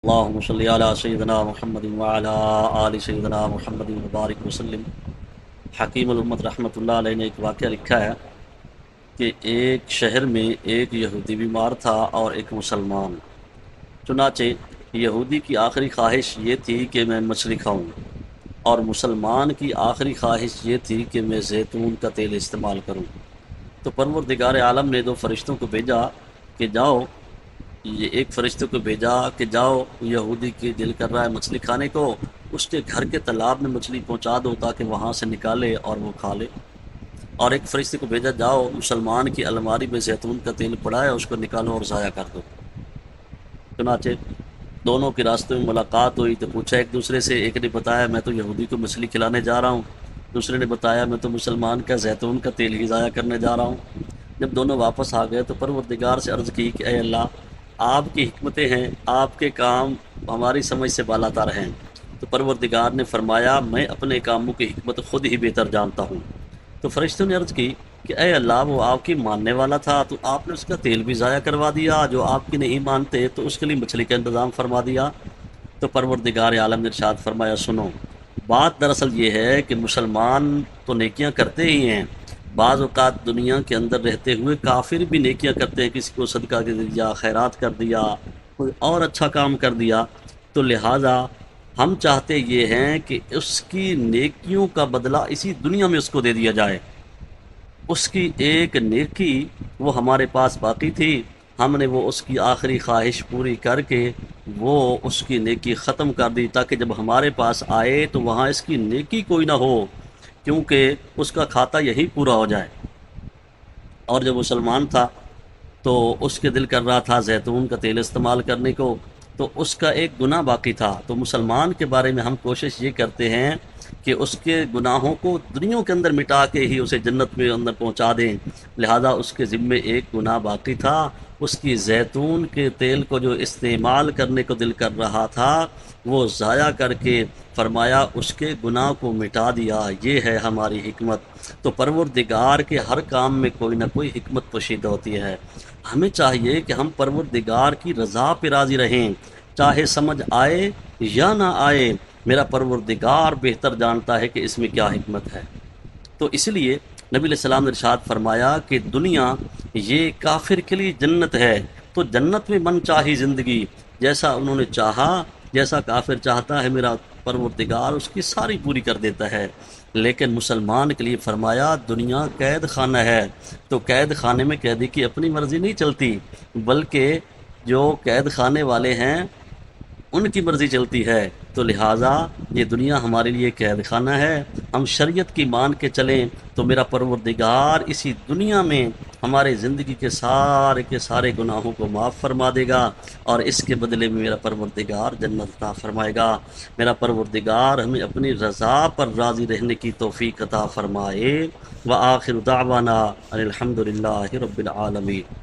اللهم صل علی سیدنا محمد وعلی آل سیدنا محمد مبارک وسلم۔ حکیم الامت رحمۃ اللہ علیہ نے ایک واقعہ لکھا ہے کہ ایک شہر میں ایک یہودی بیمار تھا اور ایک مسلمان۔ چنانچہ یہودی کی آخری خواہش یہ تھی کہ میں مچھلی کھاؤں، اور مسلمان کی آخری خواہش یہ تھی کہ میں زیتون کا تیل استعمال کروں۔ تو پروردگار عالم نے دو فرشتوں کو بھیجا کہ جاؤ، یہ ایک فرشتے کو بھیجا کہ جاؤ، یہودی کی دل کر رہا ہے مچھلی کھانے کو، اس کے گھر کے تالاب میں مچھلی پہنچا دو تاکہ وہاں سے نکالے اور وہ کھا لے۔ اور ایک فرشتے کو بھیجا جاؤ، مسلمان کی الماری میں زیتون کا تیل پڑا ہے، اس کو نکالو اور ضائع کر دو۔ چنانچہ دونوں کے راستے میں ملاقات ہوئی تو پوچھا ایک دوسرے سے، ایک نے بتایا میں تو یہودی کو مچھلی کھلانے جا رہا ہوں، دوسرے نے بتایا میں تو مسلمان کا زیتون کا تیل ہی ضائع کرنے جا رہا ہوں۔ جب دونوں واپس آ گئے تو پروردگار سے عرض کی کہ اے اللہ، آپ کی حکمتیں ہیں، آپ کے کام ہماری سمجھ سے بالا تر ہیں۔ تو پروردگار نے فرمایا میں اپنے کاموں کی حکمت خود ہی بہتر جانتا ہوں۔ تو فرشتوں نے عرض کی کہ اے اللہ، وہ آپ کی ماننے والا تھا تو آپ نے اس کا تیل بھی ضائع کروا دیا، جو آپ کی نہیں مانتے تو اس کے لیے مچھلی کا انتظام فرما دیا۔ تو پروردگار عالم نے ارشاد فرمایا سنو، بات دراصل یہ ہے کہ مسلمان تو نیکیاں کرتے ہی ہیں، بعض اوقات دنیا کے اندر رہتے ہوئے کافر بھی نیکیاں کرتے ہیں، کسی کو صدقہ دے دیا، خیرات کر دیا، کوئی اور اچھا کام کر دیا۔ تو لہٰذا ہم چاہتے یہ ہیں کہ اس کی نیکیوں کا بدلہ اسی دنیا میں اس کو دے دیا جائے۔ اس کی ایک نیکی وہ ہمارے پاس باقی تھی، ہم نے وہ اس کی آخری خواہش پوری کر کے وہ اس کی نیکی ختم کر دی، تاکہ جب ہمارے پاس آئے تو وہاں اس کی نیکی کوئی نہ ہو، کیونکہ اس کا کھاتا یہی پورا ہو جائے۔ اور جب مسلمان تھا تو اس کے دل کر رہا تھا زیتون کا تیل استعمال کرنے کو، تو اس کا ایک گناہ باقی تھا۔ تو مسلمان کے بارے میں ہم کوشش یہ کرتے ہیں کہ اس کے گناہوں کو دنیا کے اندر مٹا کے ہی اسے جنت میں اندر پہنچا دیں، لہذا اس کے ذمے ایک گناہ باقی تھا، اس کی زیتون کے تیل کو جو استعمال کرنے کو دل کر رہا تھا وہ ضائع کر کے فرمایا اس کے گناہ کو مٹا دیا۔ یہ ہے ہماری حکمت۔ تو پروردگار کے ہر کام میں کوئی نہ کوئی حکمت پوشیدہ ہوتی ہے، ہمیں چاہیے کہ ہم پروردگار کی رضا پہ راضی رہیں، چاہے سمجھ آئے یا نہ آئے، میرا پروردگار بہتر جانتا ہے کہ اس میں کیا حکمت ہے۔ تو اس لیے نبی علیہ السلام نے ارشاد فرمایا کہ دنیا یہ کافر کے لیے جنت ہے، تو جنت میں من چاہی زندگی، جیسا انہوں نے چاہا، جیسا کافر چاہتا ہے میرا پروردگار اس کی ساری پوری کر دیتا ہے۔ لیکن مسلمان کے لیے فرمایا دنیا قید خانہ ہے، تو قید خانے میں قیدی کی اپنی مرضی نہیں چلتی، بلکہ جو قید خانے والے ہیں ان کی مرضی چلتی ہے۔ تو لہٰذا یہ دنیا ہمارے لیے قید خانہ ہے، ہم شریعت کی مان کے چلیں تو میرا پروردگار اسی دنیا میں ہمارے زندگی کے سارے گناہوں کو معاف فرما دے گا، اور اس کے بدلے میں میرا پروردگار جنت عطا فرمائے گا۔ میرا پروردگار ہمیں اپنی رضا پر راضی رہنے کی توفیق عطا فرمائے۔ وآخر دعوانا ان الحمد للہ رب العالمین۔